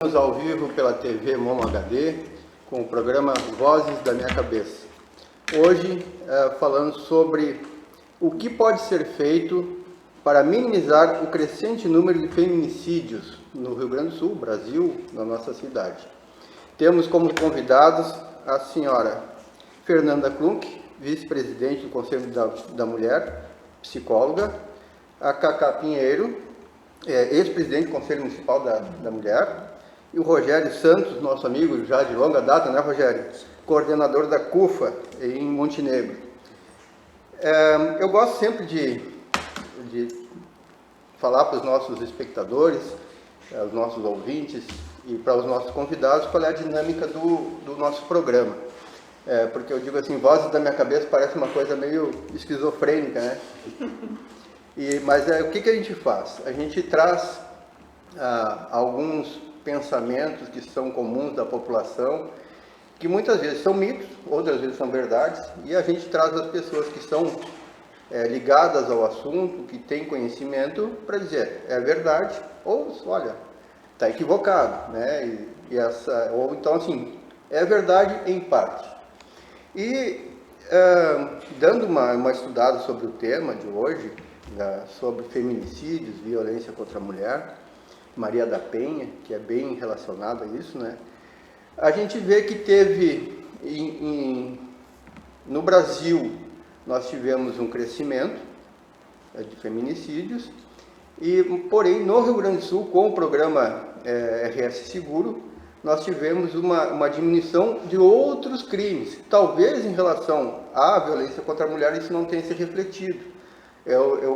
Estamos ao vivo pela TV Momo HD com o programa Vozes da Minha Cabeça. Hoje falando sobre o que pode ser feito para minimizar o crescente número de feminicídios no Rio Grande do Sul, Brasil, na nossa cidade. Temos como convidados a senhora Fernanda Klunk, vice-presidente do Conselho da Mulher, psicóloga, a Cacá Pinheiro, ex-presidente do Conselho Municipal da Mulher, e o Rogério Santos, nosso amigo já de longa data, né, Rogério? Coordenador da CUFA em Montenegro. Eu gosto sempre de falar para os nossos espectadores, os nossos ouvintes e para os nossos convidados qual é a dinâmica do nosso programa. Porque eu digo assim, Vozes da Minha Cabeça parece uma coisa meio esquizofrênica, né? Mas o que a gente faz? A gente traz alguns pensamentos que são comuns da população, que muitas vezes são mitos, outras vezes são verdades, e a gente traz as pessoas que são ligadas ao assunto, que têm conhecimento, para dizer, é verdade, ou, olha, está equivocado, né? Ou então, assim, é verdade em parte. E, dando uma estudada sobre o tema de hoje, sobre feminicídios, violência contra a mulher, Maria da Penha, que é bem relacionado a isso, né? A gente vê que teve, no Brasil, nós tivemos um crescimento de feminicídios, porém, no Rio Grande do Sul, com o programa RS Seguro, nós tivemos uma diminuição de outros crimes. Talvez em relação à violência contra a mulher isso não tenha se refletido.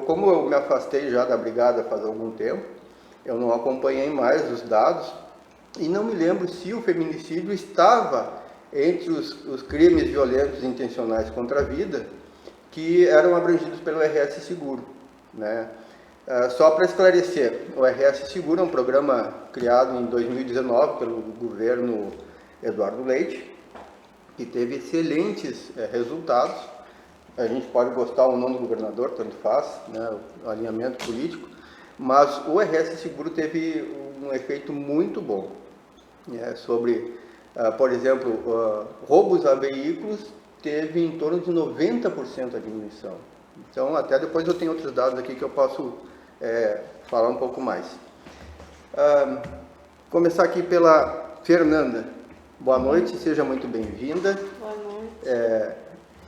Como eu me afastei já da brigada faz algum tempo, eu não acompanhei mais os dados e não me lembro se o feminicídio estava entre os crimes violentos intencionais contra a vida que eram abrangidos pelo RS Seguro, né? Só para esclarecer, o RS Seguro é um programa criado em 2019 pelo governo Eduardo Leite, que teve excelentes resultados. A gente pode gostar ou não do governador, tanto faz, né, o alinhamento político, mas o RS Seguro teve um efeito muito bom, sobre, por exemplo, roubos a veículos teve em torno de 90% a diminuição. Então, até depois eu tenho outros dados aqui que eu posso falar um pouco mais. Começar aqui pela Fernanda. Boa noite, seja muito bem-vinda. Boa noite.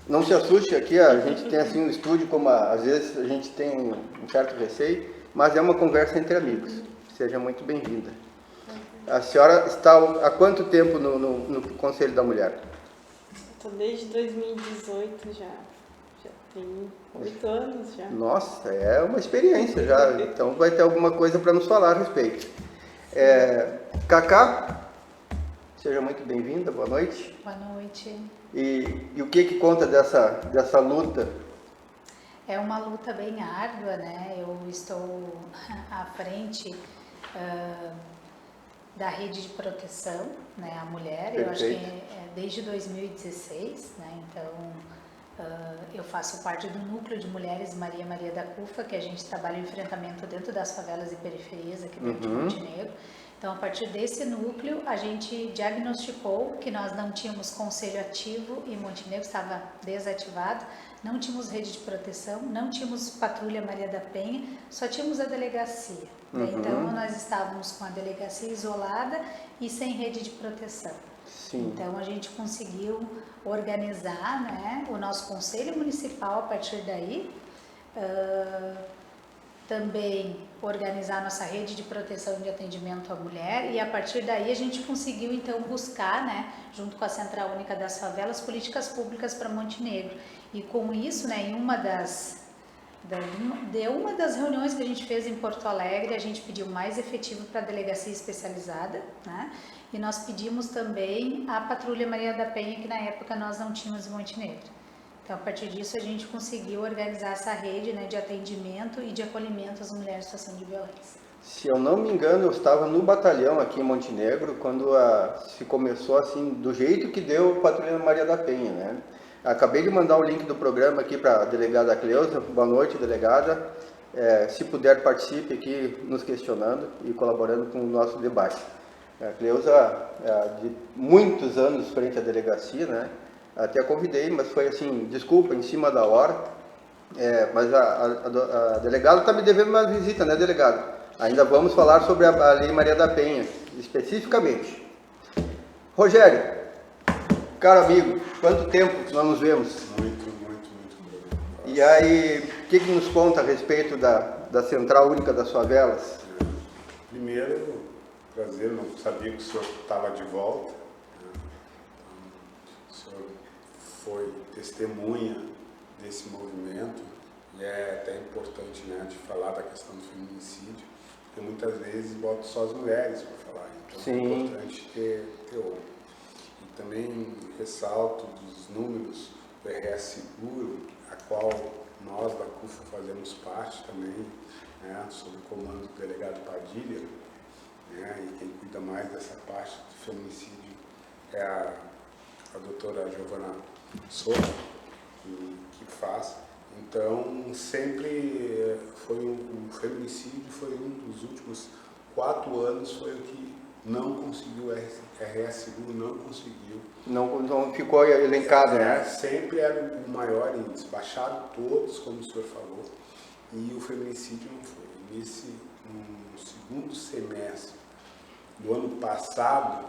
Não se assuste aqui, a gente tem assim um estúdio, como às vezes a gente tem um certo receio, mas é uma conversa entre amigos. Seja muito bem-vinda. A senhora está há quanto tempo no Conselho da Mulher? Estou desde 2018 já tem 8 anos já. Nossa, é uma experiência já, então vai ter alguma coisa para nos falar a respeito. Cacá, seja muito bem-vinda, boa noite. Boa noite. E o que conta dessa luta? É uma luta bem árdua, né? Eu estou à frente da rede de proteção, né, à mulher. Perfeito. Eu acho que é desde 2016, né? Então eu faço parte do núcleo de mulheres Maria da CUFA, que a gente trabalha o enfrentamento dentro das favelas e periferias aqui dentro de Montenegro. Então, a partir desse núcleo, a gente diagnosticou que nós não tínhamos conselho ativo e Montenegro estava desativado, não tínhamos rede de proteção, não tínhamos patrulha Maria da Penha, só tínhamos a delegacia. Então, nós estávamos com a delegacia isolada e sem rede de proteção. Sim. Então, a gente conseguiu organizar, né, o nosso conselho municipal a partir daí, também organizar nossa rede de proteção e de atendimento à mulher, e a partir daí a gente conseguiu então buscar, né, junto com a Central Única das Favelas, políticas públicas para Montenegro. E com isso, né, em uma das reuniões que a gente fez em Porto Alegre, a gente pediu mais efetivo para a delegacia especializada, né, e nós pedimos também a Patrulha Maria da Penha, que na época nós não tínhamos em Montenegro. Então, a partir disso, a gente conseguiu organizar essa rede, né, de atendimento e de acolhimento às mulheres em situação de violência. Se eu não me engano, eu estava no batalhão aqui em Montenegro, quando se começou assim, do jeito que deu o Patrulha Maria da Penha, né? Acabei de mandar o link do programa aqui para a delegada Cleusa. Boa noite, delegada. Se puder, participe aqui nos questionando e colaborando com o nosso debate. A Cleusa, de muitos anos frente à delegacia, né? Até convidei, mas foi assim, desculpa, em cima da hora. Mas a delegada está me devendo uma visita, né, delegado? Ainda vamos falar sobre a Lei Maria da Penha, especificamente. Rogério, caro amigo, quanto tempo nós nos vemos? Muito. E aí, o que nos conta a respeito da Central Única das Favelas? Primeiro, prazer, não sabia que o senhor estava de volta. O senhor foi testemunha desse movimento e é até importante, né, de falar da questão do feminicídio, porque muitas vezes botam só as mulheres para falar, então Sim. é importante ter outro. E também ressalto dos números do RS Seguro, a qual nós da CUFA fazemos parte também, né, sob o comando do delegado Padilha, né, e quem cuida mais dessa parte do feminicídio é a doutora Giovana Souza, que faz. Então, sempre foi o feminicídio foi um dos últimos 4 anos, foi o que não conseguiu, o RS Seguro não conseguiu. Não ficou elencado, né? Sempre era o maior índice, baixaram todos, como o senhor falou, e o feminicídio não foi. No segundo semestre do ano passado,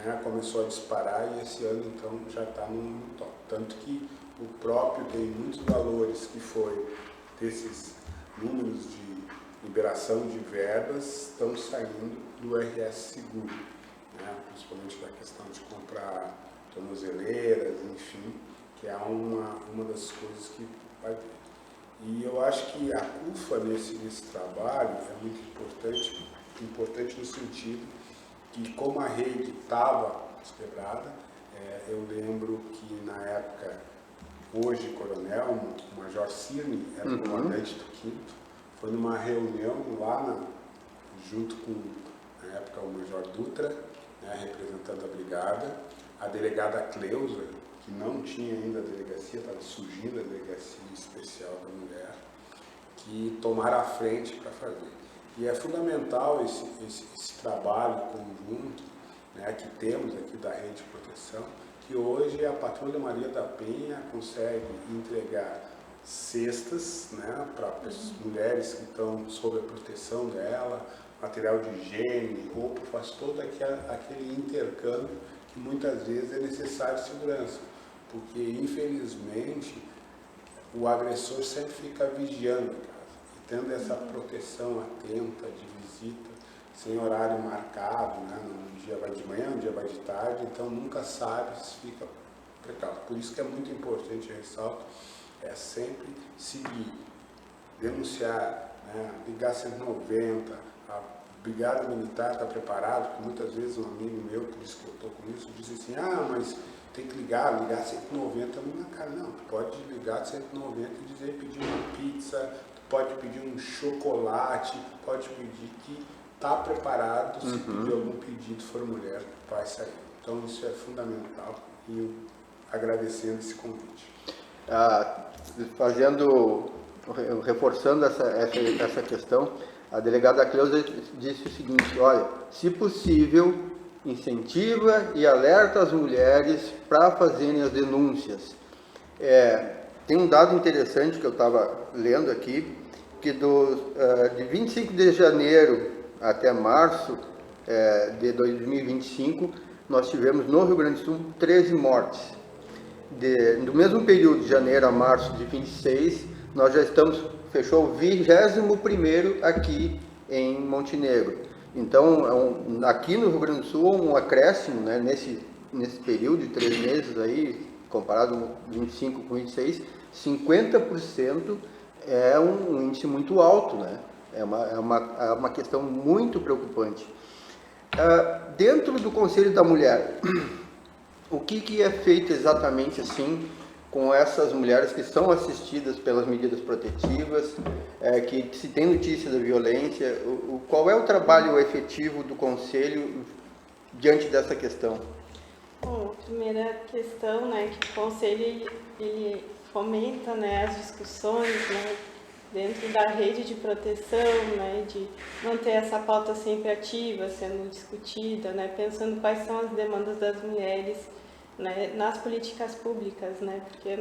né, começou a disparar e esse ano então já está no top. Tanto que o próprio tem muitos valores que foi desses números de liberação de verbas estão saindo do RS Seguro, né, principalmente da questão de comprar tornozeleiras, enfim, que é uma das coisas que vai ter. E eu acho que a CUFA nesse trabalho é muito importante no sentido que como a rede estava quebrada, eu lembro que na época, hoje coronel, o Major Cirne, era o comandante do 5º, foi numa reunião lá junto com, na época, o Major Dutra, né, representando a brigada, a delegada Cleusa, que não tinha ainda a delegacia, estava surgindo a delegacia especial da mulher, que tomaram a frente para fazer. E é fundamental esse trabalho conjunto, né, que temos aqui da Rede de Proteção, que hoje a Patrulha Maria da Penha consegue entregar cestas, né, para as mulheres que estão sob a proteção dela, material de higiene, roupa, faz todo aquele intercâmbio que muitas vezes é necessário segurança, porque infelizmente o agressor sempre fica vigiando a casa, e tendo essa proteção atenta de visita, sem horário marcado, né, um dia vai de manhã, um dia vai de tarde, então nunca sabe se fica precauto. Por isso que é muito importante, eu ressalto, sempre seguir, denunciar, né, ligar 190, a Brigada Militar está preparada, porque muitas vezes um amigo meu, por isso que eu estou com isso, diz assim, mas tem que ligar 190 na cara. Não, tu pode ligar 190 e dizer, pedir uma pizza, tu pode pedir um chocolate, pode pedir que está preparado, se pedir algum pedido, for mulher, vai sair. Então isso é fundamental e eu agradecendo esse convite. Reforçando essa questão, a delegada Cleusa disse o seguinte, olha, se possível, incentiva e alerta as mulheres para fazerem as denúncias. Tem um dado interessante que eu estava lendo aqui, que de 25 de janeiro até março de 2025, nós tivemos no Rio Grande do Sul 13 mortes. No mesmo período, de janeiro a março de 26, nós já fechou o 21º aqui em Montenegro. Então, aqui no Rio Grande do Sul, um acréscimo, né, nesse período de 3 meses aí, comparado com 25 com 26, 50% é um índice muito alto, né? É uma questão muito preocupante. Dentro do Conselho da Mulher, o que é feito exatamente assim com essas mulheres que são assistidas pelas medidas protetivas, que se tem notícia da violência? Qual é o trabalho efetivo do Conselho diante dessa questão? Bom, a primeira questão, né, que o Conselho ele fomenta, né, as discussões, né, dentro da rede de proteção, né, de manter essa pauta sempre ativa, sendo discutida, né, pensando quais são as demandas das mulheres, né, nas políticas públicas, né, porque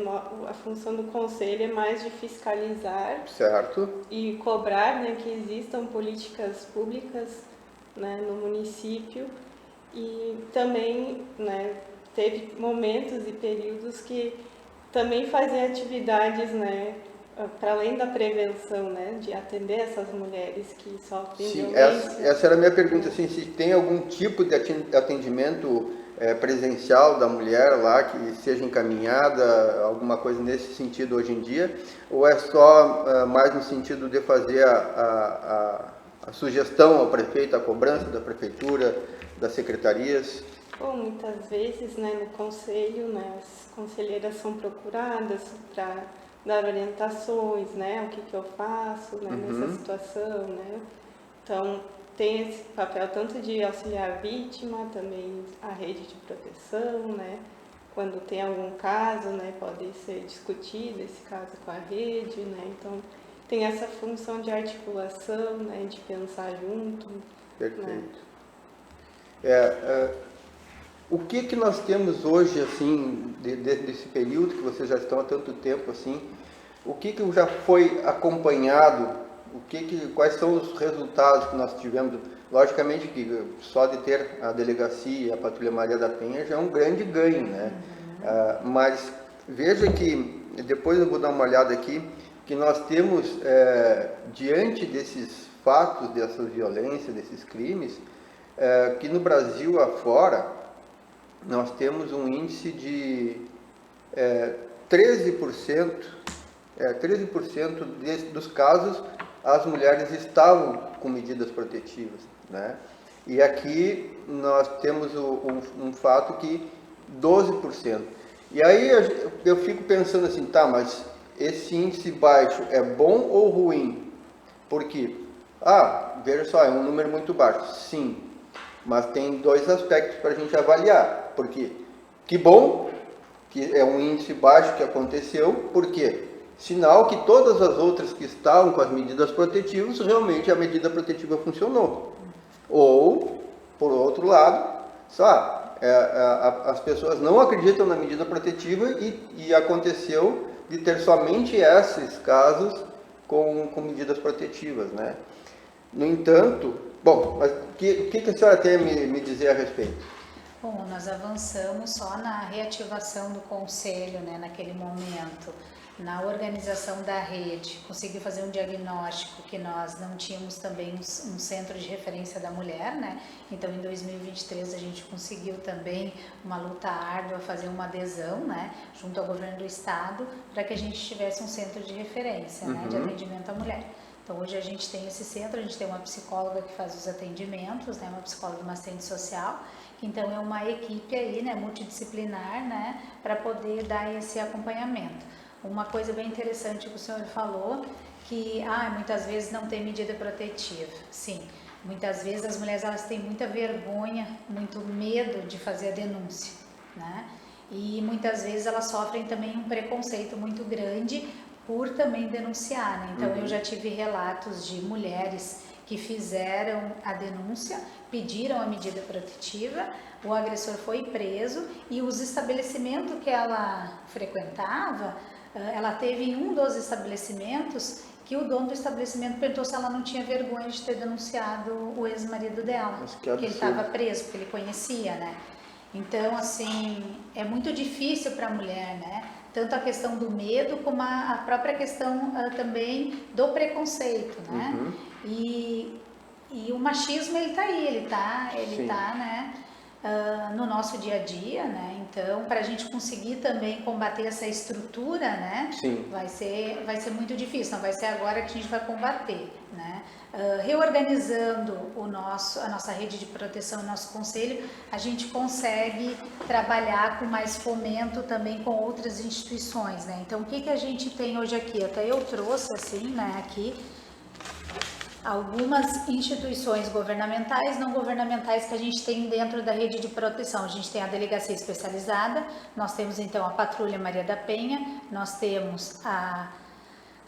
a função do conselho é mais de fiscalizar, certo, e cobrar, né, que existam políticas públicas, né, no município, e também, né, teve momentos e períodos que também fazia atividades, né, para além da prevenção, né, de atender essas mulheres que sofrem sim, violência. essa era a minha pergunta, assim, se tem algum tipo de atendimento presencial da mulher lá, que seja encaminhada, alguma coisa nesse sentido hoje em dia, ou é só mais no sentido de fazer a sugestão ao prefeito, a cobrança da prefeitura, das secretarias? Bom, muitas vezes, né, no conselho, né, as conselheiras são procuradas para dar orientações, né, o que eu faço, né, nessa situação, né. Então, tem esse papel tanto de auxiliar a vítima, também a rede de proteção, né. Quando tem algum caso, né, pode ser discutido esse caso com a rede, né. Então, tem essa função de articulação, né, de pensar junto. Perfeito. O que nós temos hoje, assim, desse período que vocês já estão há tanto tempo, assim, o que já foi acompanhado, quais são os resultados que nós tivemos? Logicamente que só de ter a delegacia, a Patrulha Maria da Penha já é um grande ganho, né? Mas veja que, depois eu vou dar uma olhada aqui, que nós temos, diante desses fatos, dessas violências, desses crimes, que no Brasil afora, nós temos um índice de 13%, 13% dos casos as mulheres estavam com medidas protetivas, né? E aqui nós temos um fato que 12%. E aí eu fico pensando assim, tá, mas esse índice baixo é bom ou ruim? Por quê? Veja só, é um número muito baixo. Sim, mas tem dois aspectos para a gente avaliar. Porque que bom que é um índice baixo que aconteceu, porque sinal que todas as outras que estavam com as medidas protetivas, realmente a medida protetiva funcionou. Ou, por outro lado, as pessoas não acreditam na medida protetiva e aconteceu de ter somente esses casos com medidas protetivas, né? No entanto, bom, mas o que a senhora tem a me dizer a respeito? Bom, nós avançamos só na reativação do conselho, né, naquele momento, na organização da rede, consegui fazer um diagnóstico que nós não tínhamos também um centro de referência da mulher, né? Então, em 2023 a gente conseguiu também uma luta árdua, fazer uma adesão, né, junto ao governo do estado, para que a gente tivesse um centro de referência, né, de atendimento à mulher. Então, hoje a gente tem esse centro, a gente tem uma psicóloga que faz os atendimentos, né, uma psicóloga e uma assistente social. Então, é uma equipe aí, né, multidisciplinar, né, para poder dar esse acompanhamento. Uma coisa bem interessante que o senhor falou, que muitas vezes não tem medida protetiva. Sim, muitas vezes as mulheres elas têm muita vergonha, muito medo de fazer a denúncia, né? E muitas vezes elas sofrem também um preconceito muito grande por também denunciar, né? Então, eu já tive relatos de mulheres que fizeram a denúncia, pediram a medida protetiva, o agressor foi preso e os estabelecimentos que ela frequentava, ela teve em um dos estabelecimentos que o dono do estabelecimento perguntou se ela não tinha vergonha de ter denunciado o ex-marido dela, que ele estava preso, porque ele conhecia, né? Então, assim, é muito difícil para a mulher, né? Tanto a questão do medo como a própria questão também do preconceito, né? E o machismo, ele tá aí, ele tá, né, no nosso dia a dia, né? Então, para a gente conseguir também combater essa estrutura, né? Sim. Vai ser muito difícil, não vai ser agora que a gente vai combater, né? Reorganizando a nossa rede de proteção, o nosso conselho, a gente consegue trabalhar com mais fomento também com outras instituições, né? Então, o que a gente tem hoje aqui? Até eu trouxe, assim, né, aqui, algumas instituições governamentais, não governamentais que a gente tem dentro da rede de proteção. A gente tem a delegacia especializada, nós temos então a Patrulha Maria da Penha, nós temos a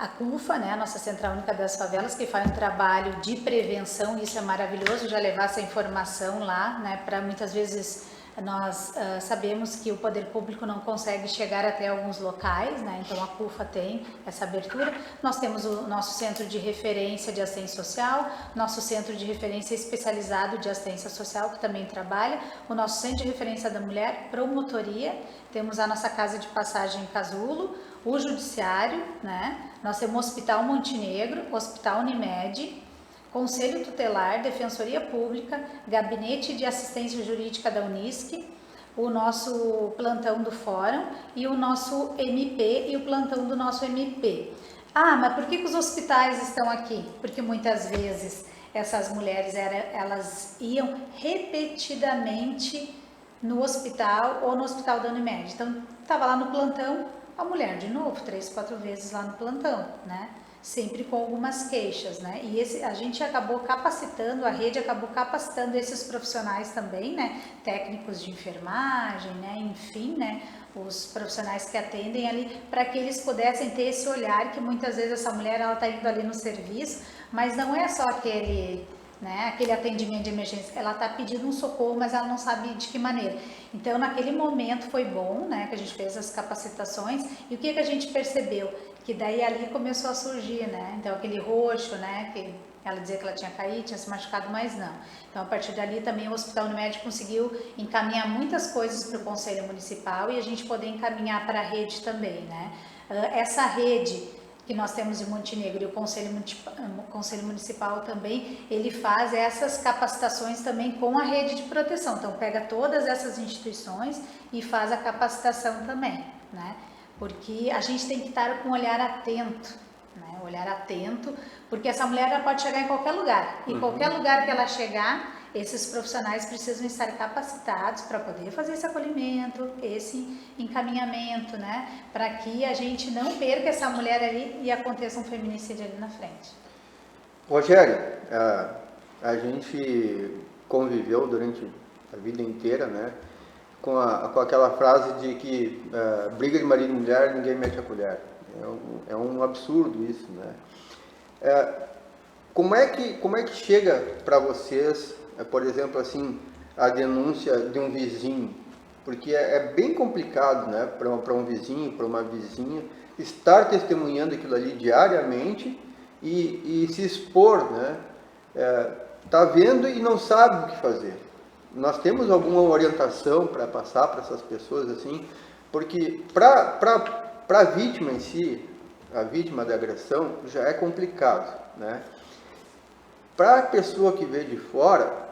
a CUFA, né, a nossa Central Única das Favelas, que faz um trabalho de prevenção, e isso é maravilhoso, já levar essa informação lá, né, para muitas vezes nós sabemos que o poder público não consegue chegar até alguns locais, né, então a CUFA tem essa abertura. Nós temos o nosso centro de referência de assistência social, nosso centro de referência especializado de assistência social, que também trabalha, o nosso centro de referência da mulher, promotoria, temos a nossa casa de passagem em Casulo, o judiciário, né? Nós temos o Hospital Montenegro, Hospital Unimed, Conselho Tutelar, Defensoria Pública, Gabinete de Assistência Jurídica da Unisc, o nosso plantão do Fórum e o nosso MP e o plantão do nosso MP. Ah, mas por que os hospitais estão aqui? Porque muitas vezes essas mulheres elas iam repetidamente no hospital ou no hospital da Unimed. Então, estava lá no plantão, a mulher de novo, 3, 4 vezes lá no plantão, né? Sempre com algumas queixas, né? E a gente acabou capacitando, a rede acabou capacitando esses profissionais também, né? Técnicos de enfermagem, né? Enfim, né? Os profissionais que atendem ali, para que eles pudessem ter esse olhar que muitas vezes essa mulher, ela está indo ali no serviço, mas não é só aquele atendimento de emergência, ela está pedindo um socorro, mas ela não sabe de que maneira. Então, naquele momento foi bom, né, que a gente fez as capacitações, e o que a gente percebeu? Que daí ali começou a surgir, né, então aquele roxo, né, que ela dizia que ela tinha caído, tinha se machucado, mas não. Então, a partir dali também o Hospital Unimed conseguiu encaminhar muitas coisas para o Conselho Municipal e a gente poder encaminhar para a rede também, né. Essa rede que nós temos em Montenegro e o Conselho Municipal também, ele faz essas capacitações também com a rede de proteção. Então, pega todas essas instituições e faz a capacitação também, né? Porque a gente tem que estar com um olhar atento, né? Olhar atento, porque essa mulher ela pode chegar em qualquer lugar. E qualquer lugar que ela chegar, esses profissionais precisam estar capacitados para poder fazer esse acolhimento, esse encaminhamento, né? Para que a gente não perca essa mulher ali e aconteça um feminicídio ali na frente. Rogério, a gente conviveu durante a vida inteira, né? Com aquela frase de que briga de marido e mulher, ninguém mete a colher. É um absurdo isso, né? Como é que chega para vocês, por exemplo, assim, a denúncia de um vizinho? Porque é bem complicado, né, para um vizinho, para uma vizinha, estar testemunhando aquilo ali diariamente e se expor, né? Tá vendo e não sabe o que fazer. Nós temos alguma orientação para passar para essas pessoas, assim, porque para a vítima em si, a vítima da agressão, já é complicado, né? Para a pessoa que vê de fora,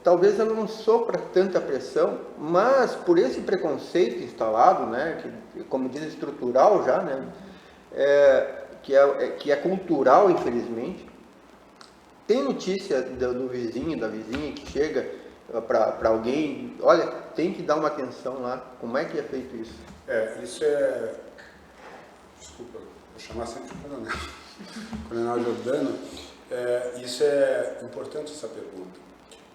talvez ela não sofra tanta pressão, mas por esse preconceito instalado, né, que, como diz, estrutural já, né, que é cultural, infelizmente, tem notícia do vizinho, da vizinha que chega para alguém, olha, tem que dar uma atenção lá, como é que é feito isso? Isso é... Desculpa, vou chamar sempre de coronel. Coronel Jordano. Isso é importante, essa pergunta,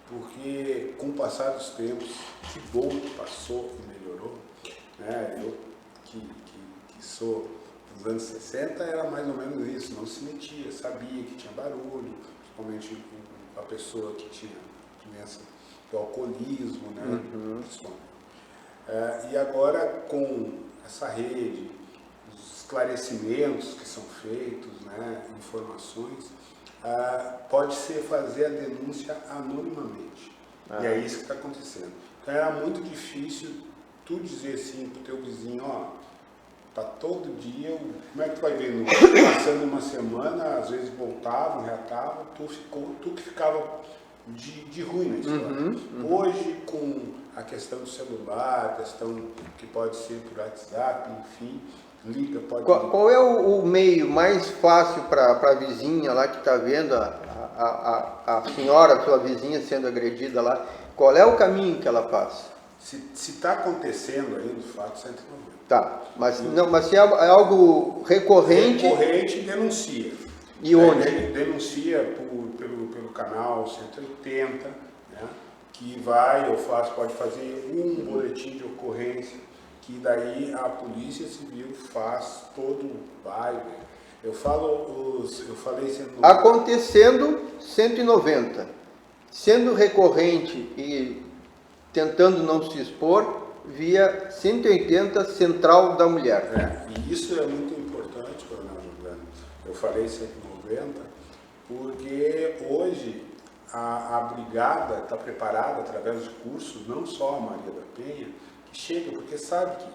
porque com o passar dos tempos, que bom que passou e melhorou, né? Eu que sou dos anos 60, era mais ou menos isso, não se metia, sabia que tinha barulho, principalmente a pessoa que tinha doença do alcoolismo, né? E agora com essa rede, os esclarecimentos que são feitos, né? Informações, pode-se fazer a denúncia anonimamente. E é isso que está acontecendo. Então era muito difícil tu dizer assim pro teu vizinho, ó, tá todo dia, como é que tu vai ver? Passando uma semana, às vezes voltavam, reatavam, tu que ficava de ruim na história. Hoje, com a questão do celular, a questão que pode ser por WhatsApp, enfim, liga, pode... Qual é o meio mais fácil para a vizinha lá que está vendo a senhora, a sua vizinha sendo agredida lá? Qual é o caminho que ela passa? Se está acontecendo ainda, o fato 190. Tá, mas se é algo recorrente... Recorrente, denuncia. E onde? Denuncia pelo canal 180, né, que vai ou pode fazer um boletim de ocorrência, que daí a Polícia Civil faz todo o bairro, Eu falei 190. Acontecendo 190, sendo recorrente e tentando não se expor, via 180 Central da Mulher. E isso é muito importante, Coronel Juliano. Eu falei 190 porque hoje a brigada está preparada através de cursos, não só a Maria da Penha, que chega, porque sabe que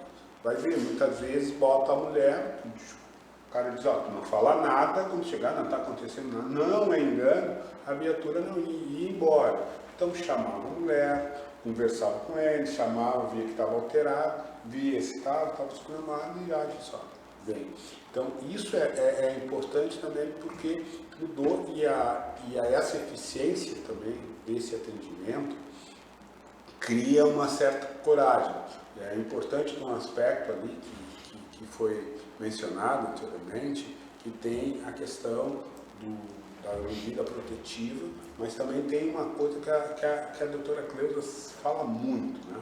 vai ver, muitas vezes bota a mulher, o cara diz, ó, não fala nada, quando chegar não está acontecendo nada, não é engano, a viatura não ia embora. Então chamava a mulher, conversava com ele, chamava, via que estava alterado, via se estava esculhambado e age só. Bem, então isso é importante também porque mudou e essa eficiência também desse atendimento cria uma certa coragem. É importante um aspecto ali que foi mencionado anteriormente, que tem a questão da medida protetiva, mas também tem uma coisa que a doutora Cleusa fala muito, né?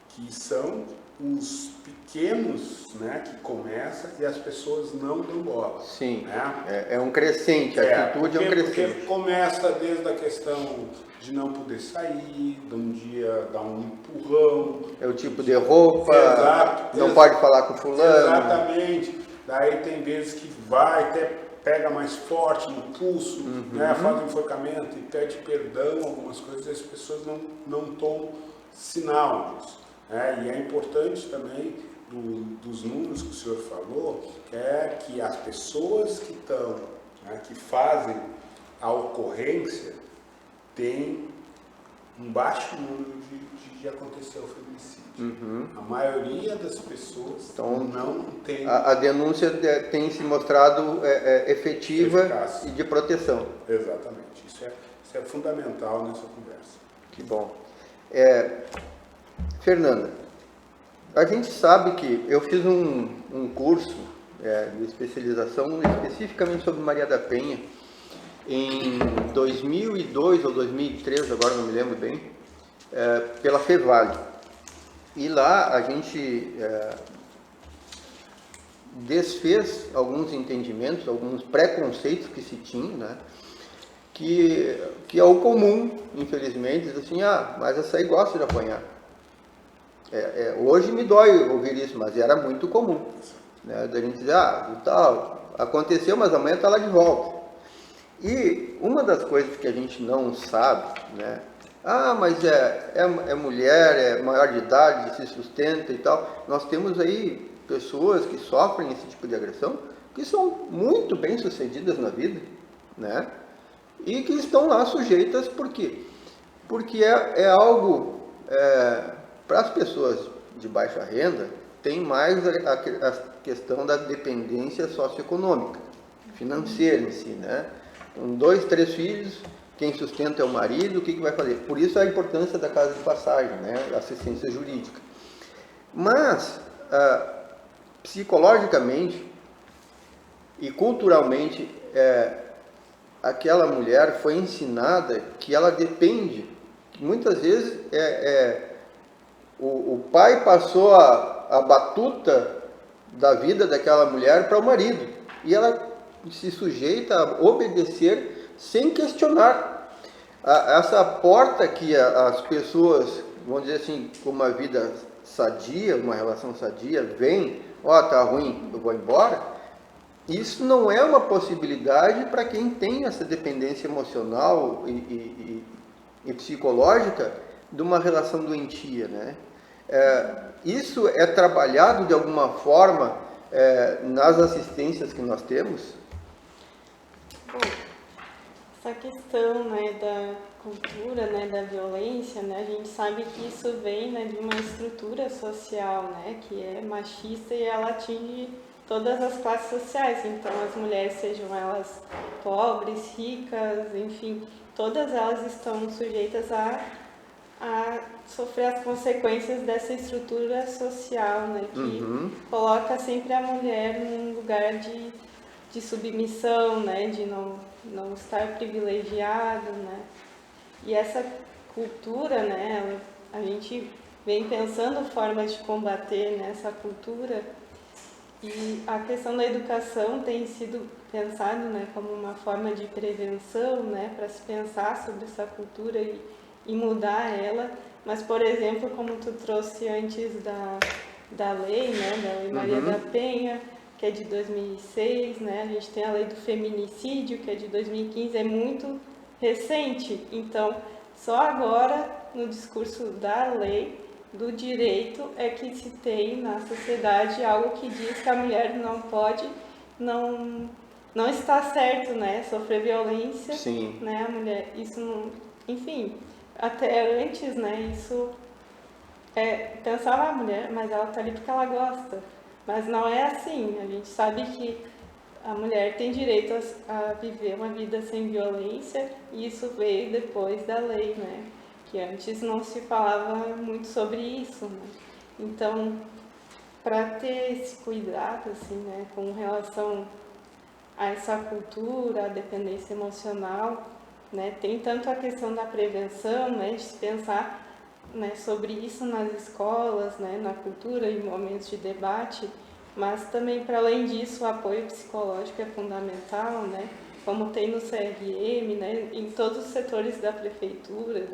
Que são os pequenos, né, que começam e as pessoas não dão bola. Sim, né? é um crescente, a atitude é um crescente. Porque começa desde a questão de não poder sair, de um dia dar um empurrão. É o tipo de roupa, não pode falar com fulano. Exatamente. Daí tem vezes que vai, até pega mais forte no pulso, né, faz um enforcamento e pede perdão, algumas coisas, e as pessoas não tomam sinal disso. E é importante também, dos números que o senhor falou, que as pessoas que estão, né, que fazem a ocorrência, têm um baixo número de acontecer o feminicídio. A maioria das pessoas não tem... A denúncia tem se mostrado efetiva eficaz. E de proteção. Exatamente. Isso é fundamental nessa conversa. Que bom. Fernanda, a gente sabe que eu fiz um curso de especialização especificamente sobre Maria da Penha em 2002 ou 2003, agora não me lembro bem, pela Fevale. E lá a gente desfez alguns entendimentos, alguns preconceitos que se tinha, né? Que é o comum, infelizmente, diz assim, mas essa aí gosta de apanhar. Hoje me dói ouvir isso, mas era muito comum, né? Da gente dizer, aconteceu, mas amanhã está lá de volta. E uma das coisas que a gente não sabe, né? Mas é mulher, é maior de idade, se sustenta e tal. Nós temos aí pessoas que sofrem esse tipo de agressão, que são muito bem sucedidas na vida, né? E que estão lá sujeitas, por quê? Porque é algo, para as pessoas de baixa renda, tem mais a questão da dependência socioeconômica, financeira em si, né? Com 2, 3 filhos, quem sustenta é o marido, o que vai fazer? Por isso a importância da casa de passagem, né? Assistência jurídica. Mas, psicologicamente e culturalmente, aquela mulher foi ensinada que ela depende, que muitas vezes o pai passou a batuta da vida daquela mulher para o marido, e ela se sujeita a obedecer sem questionar. Essa porta que as pessoas, vamos dizer assim, com uma vida sadia, uma relação sadia, vem, tá ruim, eu vou embora. Isso não é uma possibilidade para quem tem essa dependência emocional e psicológica de uma relação doentia, né? Isso é trabalhado de alguma forma nas assistências que nós temos? Bom, essa questão, né, da cultura, né, da violência, né, a gente sabe que isso vem, né, de uma estrutura social, né, que é machista e ela atinge todas as classes sociais. Então, as mulheres, sejam elas pobres, ricas, enfim, todas elas estão sujeitas a sofrer as consequências dessa estrutura social, né, que coloca sempre a mulher num lugar de submissão, né, de não estar privilegiado, né. E essa cultura, né, a gente vem pensando formas de combater, né, essa cultura, E a questão da educação tem sido pensado, né, como uma forma de prevenção, né, para se pensar sobre essa cultura e mudar ela. Mas, por exemplo, como tu trouxe antes da lei, né, da Lei Maria da Penha, que é de 2006, né, a gente tem a lei do feminicídio, que é de 2015, é muito recente. Então, só agora, no discurso da lei, do direito, é que se tem na sociedade algo que diz que a mulher não pode, não está certo, né, sofrer violência. Sim. Né, a mulher, isso não, enfim, até antes, né, isso pensava a mulher, mas ela tá ali porque ela gosta. Mas não é assim, a gente sabe que a mulher tem direito a viver uma vida sem violência e isso veio depois da lei, né? Que antes não se falava muito sobre isso, né? Então, para ter esse cuidado, assim, né, com relação a essa cultura, a dependência emocional, né, tem tanto a questão da prevenção, né, de se pensar, né, sobre isso nas escolas, né, na cultura, em momentos de debate, mas também, para além disso, o apoio psicológico é fundamental, né, como tem no CRM, né, em todos os setores da prefeitura,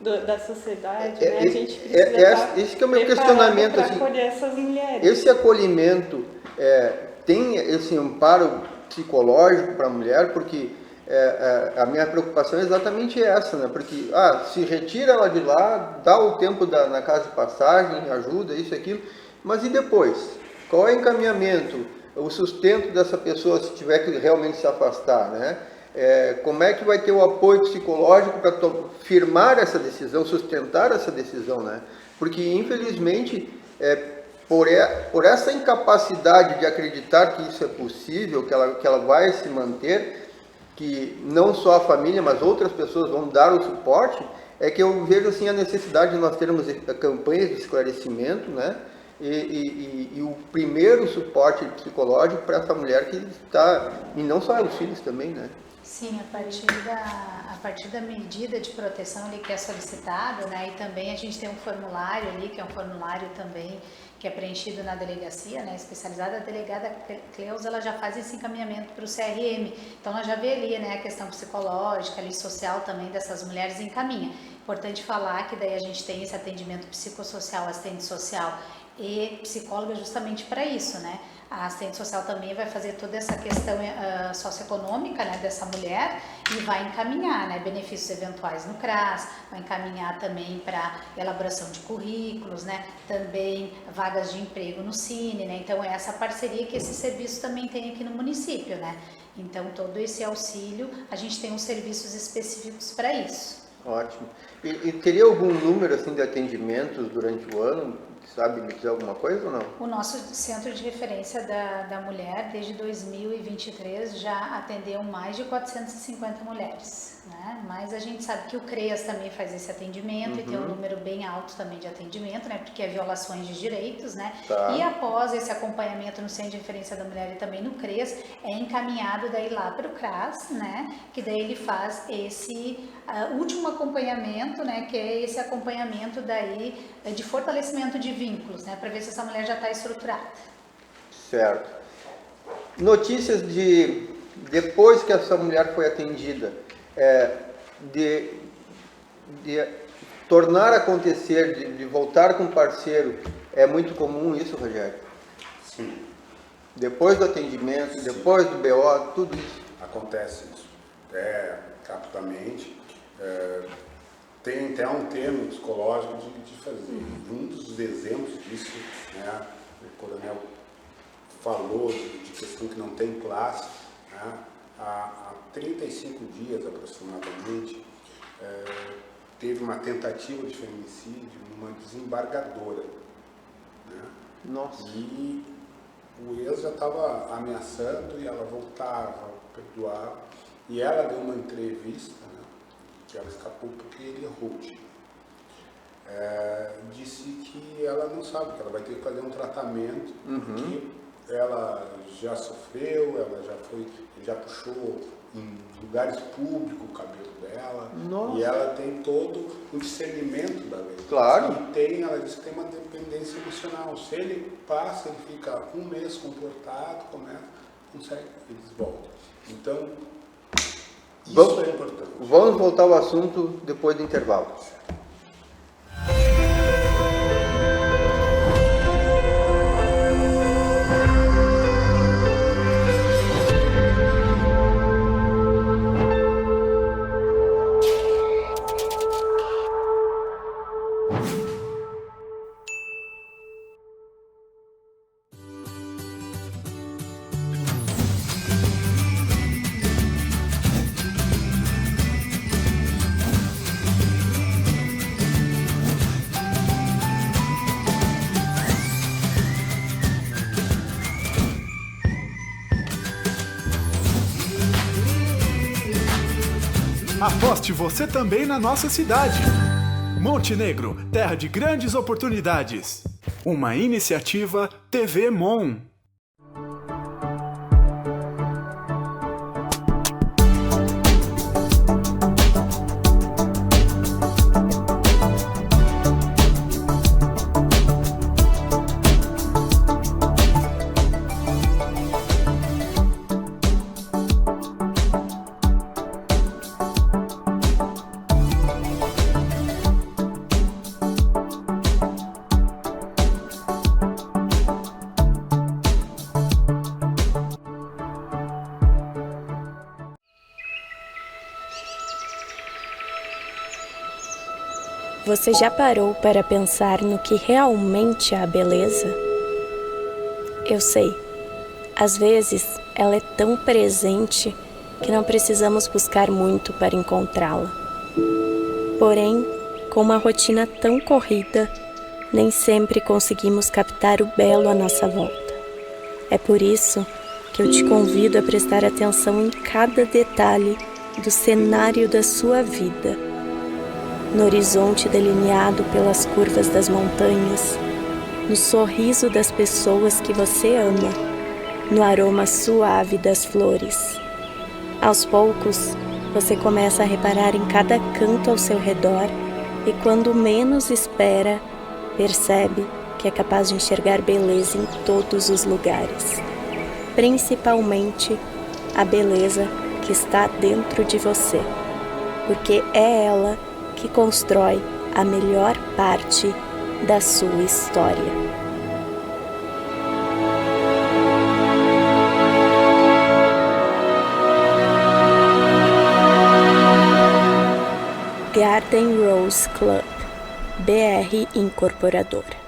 da sociedade, né, a gente precisa esse que é o meu questionamento, para assim, acolher essas mulheres. esse acolhimento tem esse amparo psicológico para a mulher, porque a minha preocupação é exatamente essa, né? Porque se retira ela de lá, dá o tempo na casa de passagem, ajuda, isso e aquilo, mas e depois? Qual é o encaminhamento, o sustento dessa pessoa se tiver que realmente se afastar, né? Como é que vai ter o apoio psicológico para firmar essa decisão, sustentar essa decisão, né? Porque, infelizmente, por essa incapacidade de acreditar que isso é possível, que ela vai se manter, que não só a família, mas outras pessoas vão dar o suporte, é que eu vejo assim a necessidade de nós termos campanhas de esclarecimento, né? E o primeiro suporte psicológico para essa mulher que está, e não só os filhos também, né? Sim, a partir da medida de proteção ali que é solicitada, né, e também a gente tem um formulário ali, que é um formulário também que é preenchido na delegacia, né, especializada, a delegada Cleusa, ela já faz esse encaminhamento para o CRM, então ela já vê ali, né, a questão psicológica, ali, social também dessas mulheres e encaminha. Importante falar que daí a gente tem esse atendimento psicossocial, assistente social e psicóloga justamente para isso, né? A assistente social também vai fazer toda essa questão socioeconômica, né, dessa mulher e vai encaminhar, né, benefícios eventuais no CRAS, vai encaminhar também para elaboração de currículos, né, também vagas de emprego no Cine, né, então é essa parceria que esse serviço também tem aqui no município, né, então todo esse auxílio, a gente tem uns serviços específicos para isso. Ótimo. E teria algum número assim de atendimentos durante o ano? Sabe me dizer alguma coisa ou não? O nosso centro de referência da mulher, desde 2023, já atendeu mais de 450 mulheres, né? Mas a gente sabe que o CREAS também faz esse atendimento e tem um número bem alto também de atendimento, né? Porque é violações de direitos, né? Tá. E após esse acompanhamento no centro de referência da mulher e também no CREAS, é encaminhado daí lá para o CRAS, né? Que daí ele faz esse último acompanhamento, né? Que é esse acompanhamento daí de fortalecimento de vínculos, né, para ver se essa mulher já está estruturada. Certo. Notícias de depois que essa mulher foi atendida, de tornar a acontecer, de voltar com o parceiro, é muito comum isso, Rogério? Sim. Depois do atendimento, depois do BO, tudo isso. Acontece isso. Rapidamente. Tem até um termo psicológico de fazer. Um dos exemplos disso, né, o coronel falou de questão que não tem classe, né, há 35 dias aproximadamente, teve uma tentativa de feminicídio numa desembargadora. Né, Nossa. e o ex já estava ameaçando e ela voltava, perdoava, e ela deu uma entrevista, né, que ela escapou porque ele errou. Disse que ela não sabe, que ela vai ter que fazer um tratamento, que ela já sofreu, ela já foi, já puxou em lugares públicos o cabelo dela. Nossa. E ela tem todo o discernimento da lei. Claro. E ela diz que tem uma dependência emocional. Se ele passa, ele fica um mês comportado, consegue, eles voltam. Então, isso é importante. Vamos voltar ao assunto depois do intervalo. Aposte você também na nossa cidade. Montenegro, terra de grandes oportunidades. Uma iniciativa TV Mon. Você já parou para pensar no que realmente é a beleza? Eu sei, às vezes ela é tão presente que não precisamos buscar muito para encontrá-la. Porém, com uma rotina tão corrida, nem sempre conseguimos captar o belo à nossa volta. É por isso que eu te convido a prestar atenção em cada detalhe do cenário da sua vida. No horizonte delineado pelas curvas das montanhas, no sorriso das pessoas que você ama, no aroma suave das flores. Aos poucos, você começa a reparar em cada canto ao seu redor e quando menos espera, percebe que é capaz de enxergar beleza em todos os lugares. Principalmente a beleza que está dentro de você, porque é ela que constrói a melhor parte da sua história. Garden Rose Club, BR Incorporadora.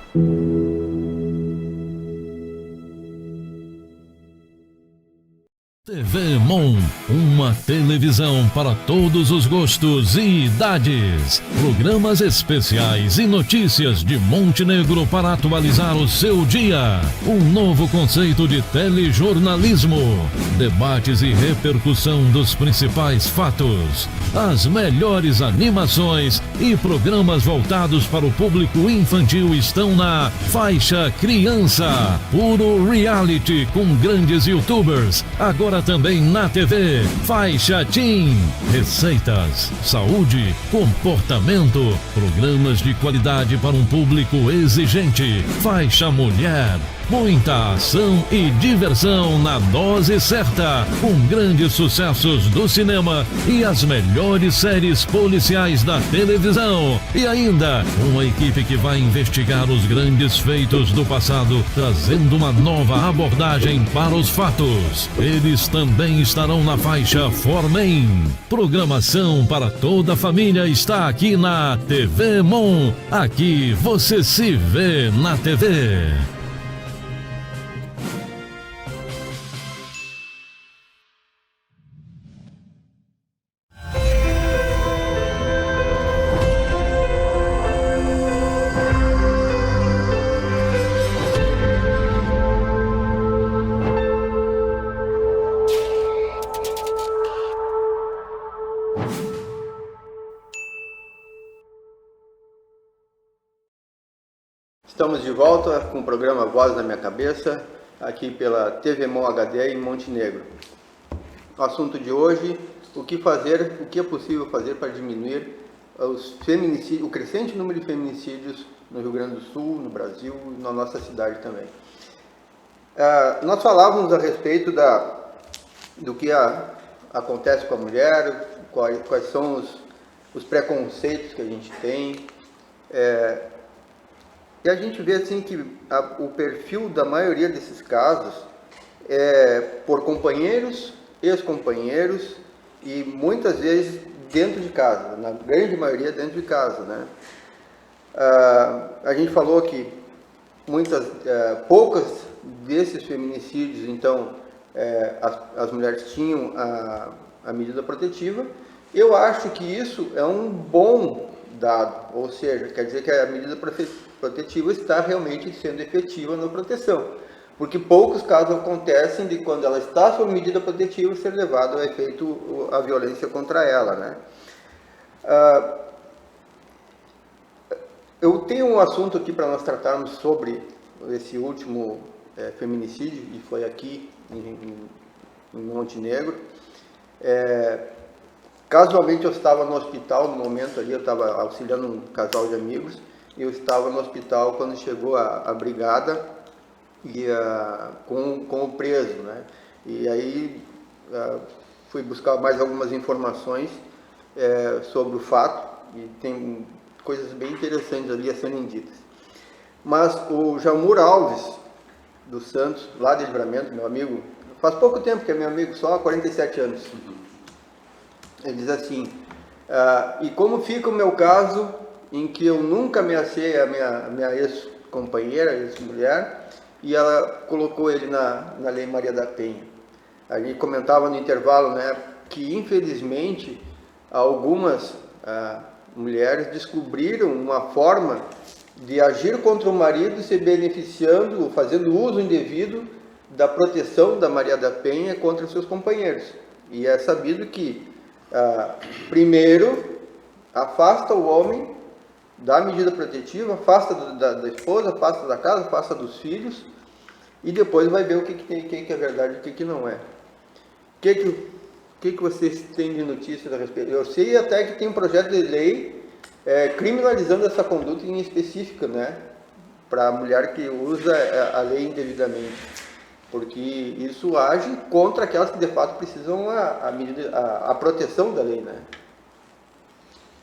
TV Mon, uma televisão para todos os gostos e idades. Programas especiais e notícias de Montenegro para atualizar o seu dia. Um novo conceito de telejornalismo. Debates e repercussão dos principais fatos. As melhores animações e programas voltados para o público infantil estão na faixa criança. Puro reality com grandes youtubers. Agora também na TV, faixa Teen, receitas, saúde, comportamento, programas de qualidade para um público exigente, faixa Mulher, muita ação e diversão na dose certa, com grandes sucessos do cinema e as melhores séries policiais da televisão. E ainda, uma equipe que vai investigar os grandes feitos do passado, trazendo uma nova abordagem para os fatos. Eles também estarão na faixa Formen. Programação para toda a família está aqui na TV Mon. Aqui você se vê na TV. Estamos de volta com o programa Voz da Minha Cabeça, aqui pela TV Mon HD em Montenegro. o assunto de hoje, o que é possível fazer para diminuir o crescente número de feminicídios no Rio Grande do Sul, no Brasil e na nossa cidade também. Nós falávamos a respeito do que acontece com a mulher, quais são os preconceitos que a gente tem, e a gente vê assim que o perfil da maioria desses casos é por companheiros, ex-companheiros e muitas vezes dentro de casa, na grande maioria dentro de casa, né? A gente falou que poucas desses feminicídios, então, as mulheres tinham a medida protetiva. Eu acho que isso é um bom dado, ou seja, quer dizer que a medida protetiva está realmente sendo efetiva na proteção, porque poucos casos acontecem de quando ela está sob medida protetiva ser levado a efeito a violência contra ela, né? Eu tenho um assunto aqui para nós tratarmos sobre esse último feminicídio, e foi aqui em Montenegro. Casualmente eu estava no hospital no momento ali, eu estava auxiliando um casal de amigos, e eu estava no hospital quando chegou a brigada com o preso, né? E aí fui buscar mais algumas informações sobre o fato, e tem coisas bem interessantes ali a serem ditas. Mas o Jamur Alves dos Santos, lá de Livramento, meu amigo, faz pouco tempo que é meu amigo, só há 47 anos. Ele diz assim: e como fica o meu caso em que eu nunca ameacei a minha ex-companheira, ex-mulher, e ela colocou ele na Lei Maria da Penha. A gente comentava no intervalo, né, que infelizmente algumas mulheres descobriram uma forma de agir contra o marido se beneficiando, fazendo uso indevido da proteção da Maria da Penha contra os seus companheiros. E é sabido que primeiro afasta o homem da medida protetiva, afasta da esposa, afasta da casa, afasta dos filhos, e depois vai ver o que é verdade e o que não é. O que vocês têm de notícias a respeito? Eu sei até que tem um projeto de lei criminalizando essa conduta em específica, né, para a mulher que usa a lei indevidamente, porque isso age contra aquelas que de fato precisam a proteção da lei, né?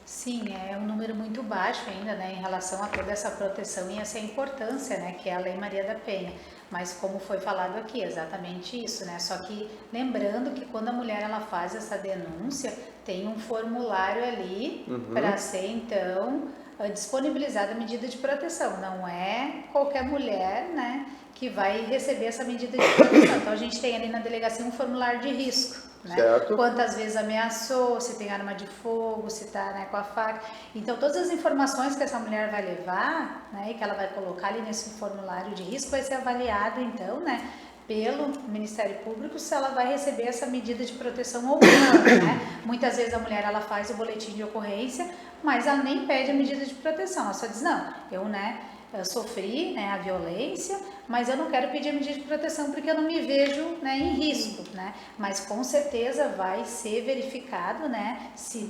Sim, é um número muito baixo ainda, né, em relação a toda essa proteção e essa importância, né, que é a Lei Maria da Penha. Mas como foi falado aqui, exatamente isso, né? Só que lembrando que quando a mulher ela faz essa denúncia, tem um formulário ali para ser então disponibilizada a medida de proteção. Não é qualquer mulher, né, que vai receber essa medida de proteção. Então a gente tem ali na delegacia um formulário de risco. Né? Quantas vezes ameaçou, se tem arma de fogo, se está, né, com a faca. Então, todas as informações que essa mulher vai levar, né, e que ela vai colocar ali nesse formulário de risco, vai ser avaliado, então, né, pelo Ministério Público se ela vai receber essa medida de proteção ou não, né? Muitas vezes a mulher ela faz o boletim de ocorrência, mas ela nem pede a medida de proteção. Ela só diz, não, eu sofri, né, a violência, mas eu não quero pedir a medida de proteção porque eu não me vejo, né, em risco, né? Mas com certeza vai ser verificado, né, se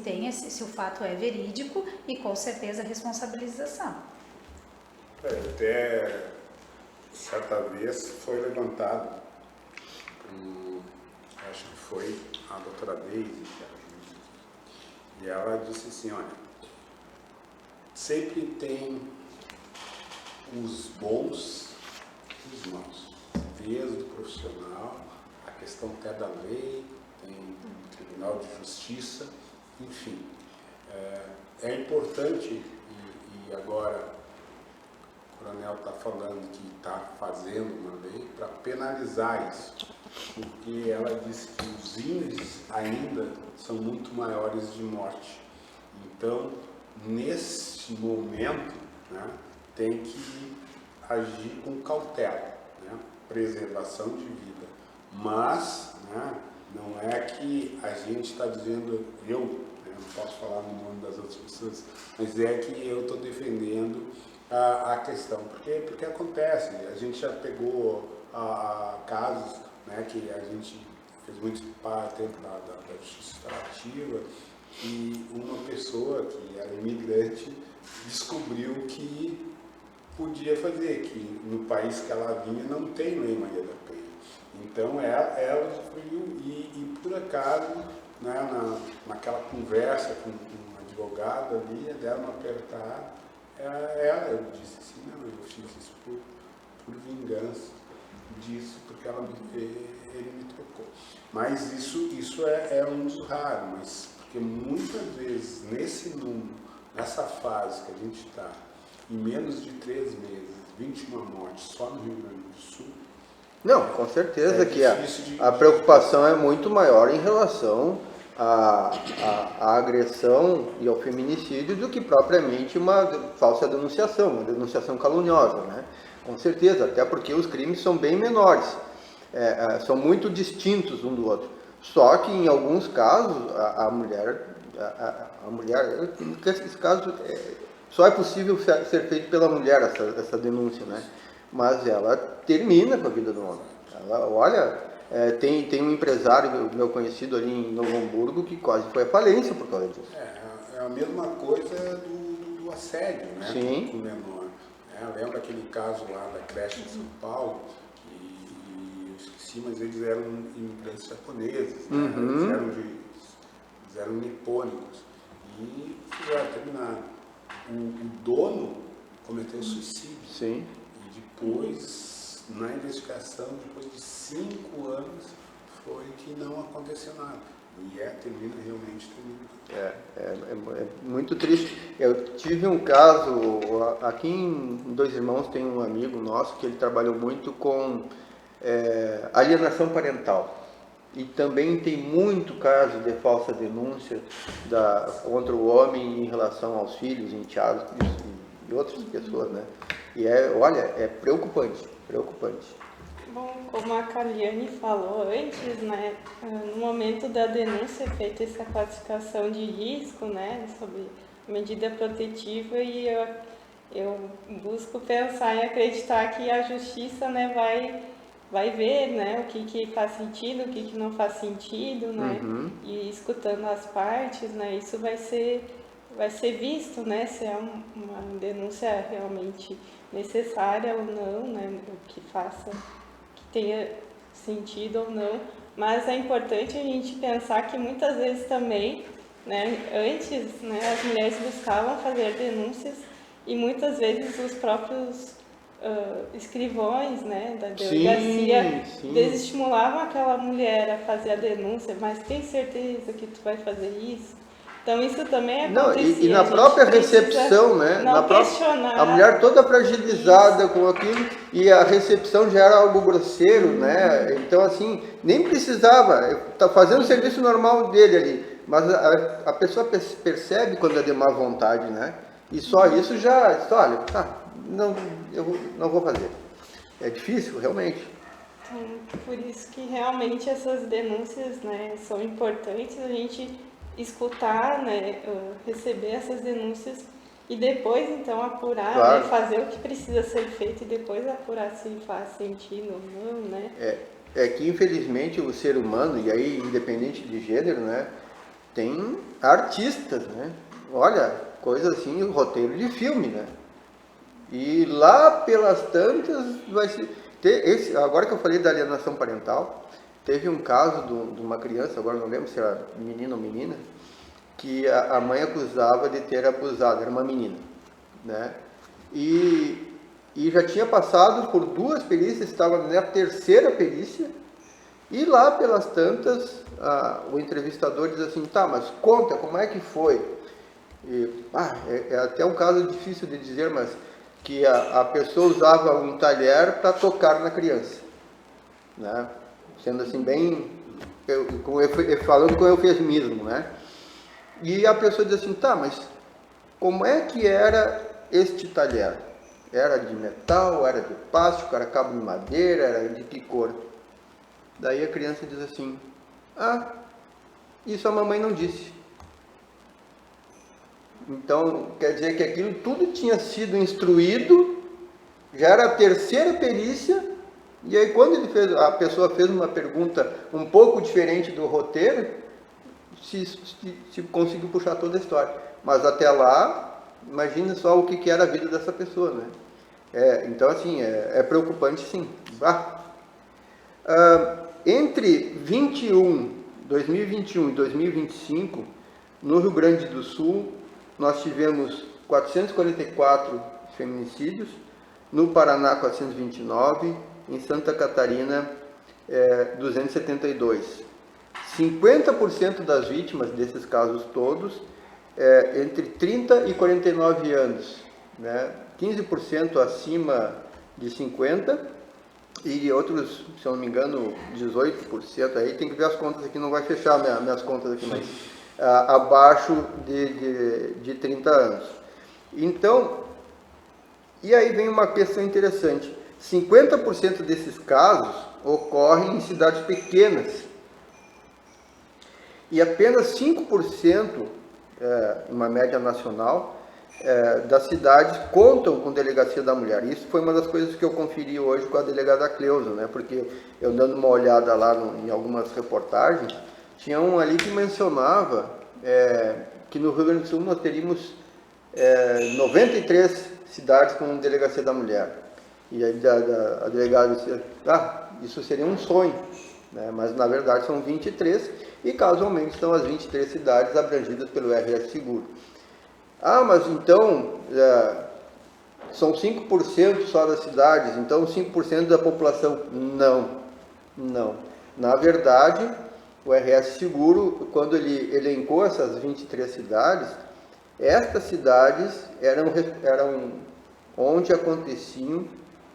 o fato é verídico e com certeza a responsabilização. Até certa vez foi levantado, acho que foi a doutora Deise, e ela disse assim, olha, sempre tem os bons e os maus, desde o profissional, a questão até da lei, tem o Tribunal de Justiça, enfim. É importante, e agora o coronel está falando que está fazendo uma lei para penalizar isso, porque ela disse que os índices ainda são muito maiores de morte. Então, nesse momento, né, tem que agir com cautela, né? Preservação de vida. Mas, né, não é que a gente está dizendo, eu não posso falar no nome das outras pessoas, mas é que eu estou defendendo a questão. Porque acontece, a gente já pegou casos, né, que a gente fez muito tempo da justiça restaurativa, e uma pessoa que era imigrante descobriu que podia fazer, que no país que ela vinha não tem Lei Maria da Penha. Então ela descobriu e por acaso, né, naquela conversa com uma advogada ali, deram uma apertada, eu disse assim, não, eu fiz isso por vingança disso, porque ele me trocou. Mas isso é um dos raros, mas porque muitas vezes nesse número, nessa fase que a gente está, em menos de 3 meses, 21 mortes só no Rio Grande do Sul. Não, com certeza que a preocupação é muito maior em relação à agressão e ao feminicídio do que propriamente uma falsa denunciação, uma denunciação caluniosa, né? Com certeza, até porque os crimes são bem menores, são muito distintos um do outro. Só que em alguns casos a mulher, nesse caso, só é possível ser feito pela mulher essa denúncia, né? Mas ela termina com a vida do homem. Ela, olha, tem um empresário meu conhecido ali em Novo Hamburgo que quase foi à falência por causa disso. É a mesma coisa do assédio, né? Sim. Com o menor. Lembra aquele caso lá da creche de São Paulo, que eu esqueci, mas eles eram imigrantes japoneses, né? Eles eram nipônicos e fizeram terminar. O dono cometeu suicídio. Sim. E depois, na investigação, depois de 5 anos, foi que não aconteceu nada. E realmente termina. É muito triste. Eu tive um caso, aqui em Dois Irmãos tem um amigo nosso que ele trabalhou muito com alienação parental. E também tem muito caso de falsa denúncia contra o homem em relação aos filhos, enteados e outras pessoas, né? E é preocupante, preocupante. Bom, como a Kaliane falou antes, né, no momento da denúncia é feita essa classificação de risco, né, sobre medida protetiva, e eu busco pensar e acreditar que a justiça, né, vai ver, né, o que faz sentido, o que não faz sentido, né, e escutando as partes, né, isso vai ser visto, né, se é uma denúncia realmente necessária ou não, né, que tenha sentido ou não, mas é importante a gente pensar que muitas vezes também, né, antes, né, as mulheres buscavam fazer denúncias e muitas vezes os próprios escrivões, né, da delegacia desestimulavam aquela mulher a fazer a denúncia, mas tem certeza que tu vai fazer isso? Então isso também acontecia. E na própria recepção, né? A mulher toda fragilizada com aquilo, e a recepção já era algo grosseiro, né? Então assim, nem precisava, tá fazendo o serviço normal dele ali, mas a pessoa percebe quando é de má vontade, né? E só isso já, olha, eu não vou fazer. É difícil, realmente. Então, por isso que realmente essas denúncias, né, são importantes, a gente escutar, né, receber essas denúncias e depois então apurar, claro, né, fazer o que precisa ser feito e depois apurar se faz sentido ou não, né? É que infelizmente o ser humano, e aí independente de gênero, né, tem artistas, né? Olha, coisa assim, roteiro de filme, né? E lá pelas tantas vai ser agora que eu falei da alienação parental, teve um caso de uma criança, agora não lembro se era menino ou menina, que a mãe acusava de ter abusado, era uma menina, né? E já tinha passado por 2 perícias, estava na 3ª perícia, e lá pelas tantas, o entrevistador diz assim, tá, mas conta, como é que foi? É até um caso difícil de dizer, mas que a pessoa usava um talher para tocar na criança, né? Sendo assim bem, falando com eufemismo, né? E a pessoa diz assim, tá, mas como é que era este talher? Era de metal, era de plástico, era cabo de madeira, era de que cor? Daí a criança diz assim, isso a mamãe não disse. Então, quer dizer que aquilo tudo tinha sido instruído, já era a 3ª perícia, E aí quando a pessoa fez uma pergunta um pouco diferente do roteiro, se conseguiu puxar toda a história. Mas até lá, imagina só o que era a vida dessa pessoa, né? Então, assim, é preocupante, sim. Entre 2021 e 2025, no Rio Grande do Sul, nós tivemos 444 feminicídios, no Paraná 429, em Santa Catarina 272. 50% das vítimas desses casos todos entre 30 e 49 anos, né? 15% acima de 50 e outros, se eu não me engano, 18%, aí tem que ver as contas aqui, não vai fechar minhas contas aqui, mas abaixo de 30 anos. Então, e aí vem uma questão interessante, 50% desses casos ocorrem em cidades pequenas e apenas 5%, uma média nacional, das cidades contam com delegacia da mulher. Isso foi uma das coisas que eu conferi hoje com a delegada Cleusa, né? Porque eu dando uma olhada lá em algumas reportagens, tinha um ali que mencionava que no Rio Grande do Sul nós teríamos 93 cidades com delegacia da mulher. E aí a delegada disse, isso seria um sonho, né? Mas na verdade são 23 e casualmente são as 23 cidades abrangidas pelo RS Seguro. Mas então são 5% só das cidades, então 5% da população. Não. Na verdade, o RS Seguro, quando ele elencou essas 23 cidades, estas cidades eram onde aconteciam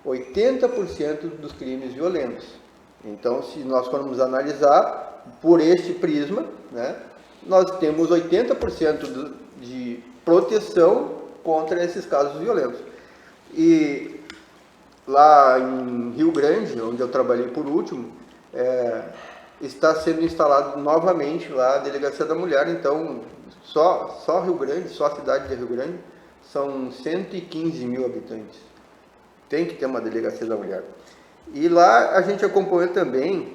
80% dos crimes violentos. Então, se nós formos analisar por este prisma, né, nós temos 80% de proteção contra esses casos violentos. E lá em Rio Grande, onde eu trabalhei por último, está sendo instalado novamente lá a Delegacia da Mulher. Então, só Rio Grande, só a cidade de Rio Grande, são 115 mil habitantes. Tem que ter uma Delegacia da Mulher. E lá a gente acompanhou também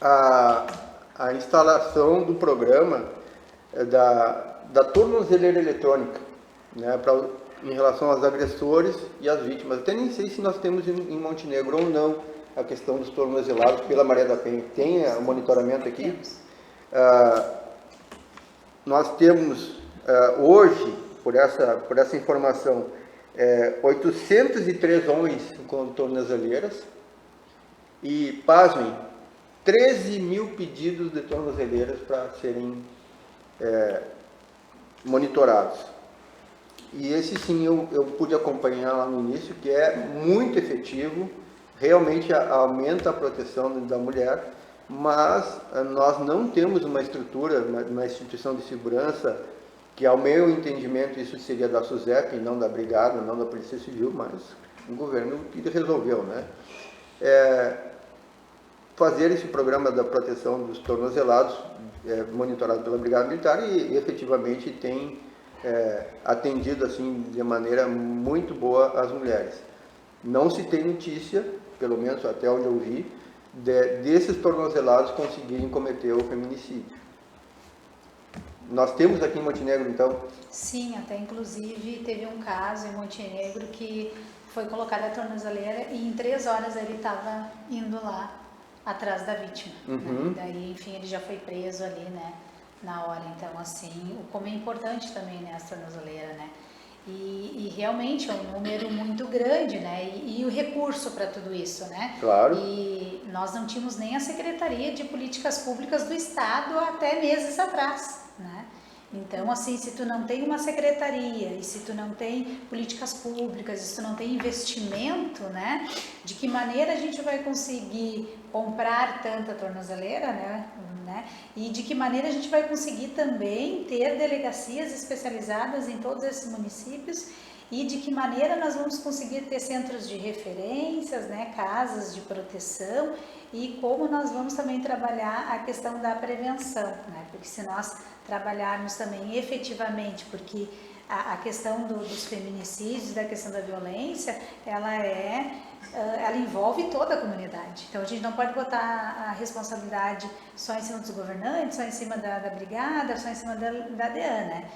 a instalação do programa da tornozeleira eletrônica, né, em relação aos agressores e às vítimas. Até nem sei se nós temos em Montenegro ou não a questão dos tornozelados pela Maria da Penha. Tem o monitoramento aqui? Nós temos hoje, por essa informação, 803 homens com tornozeleiras e, pasmem, 13 mil pedidos de tornozeleiras para serem monitorados. E esse sim eu pude acompanhar lá no início, que é muito efetivo, realmente aumenta a proteção da mulher, mas nós não temos uma estrutura, uma instituição de segurança, que ao meu entendimento isso seria da SUSEP, não da Brigada, não da Polícia Civil, mas o governo que resolveu, né? Fazer esse programa da proteção dos tornozelados, monitorado pela Brigada Militar, e efetivamente tem atendido assim de maneira muito boa as mulheres. Não se tem notícia, pelo menos até onde eu vi, desses tornozelados conseguirem cometer o feminicídio. Nós temos aqui em Montenegro, então? Sim, até inclusive teve um caso em Montenegro que foi colocada a tornozeleira e em 3 horas ele estava indo lá atrás da vítima. Uhum. Né? Daí, enfim, ele já foi preso ali, né, na hora. Então, assim, como é importante também, né, a tornozeleira, né? E realmente é um número muito grande, né? E o recurso para tudo isso, né? Claro. E nós não tínhamos nem a Secretaria de Políticas Públicas do Estado até meses atrás, né? Então, assim, se tu não tem uma secretaria e se tu não tem políticas públicas, se tu não tem investimento, né? De que maneira a gente vai conseguir comprar tanta tornozeleira, né? E de que maneira a gente vai conseguir também ter delegacias especializadas em todos esses municípios e de que maneira nós vamos conseguir ter centros de referências, né, casas de proteção e como nós vamos também trabalhar a questão da prevenção, né, porque se nós trabalharmos também efetivamente, porque a questão dos feminicídios, da questão da violência, ela envolve toda a comunidade. Então a gente não pode botar a responsabilidade só em cima dos governantes, só em cima da brigada, só em cima da DEAN, né?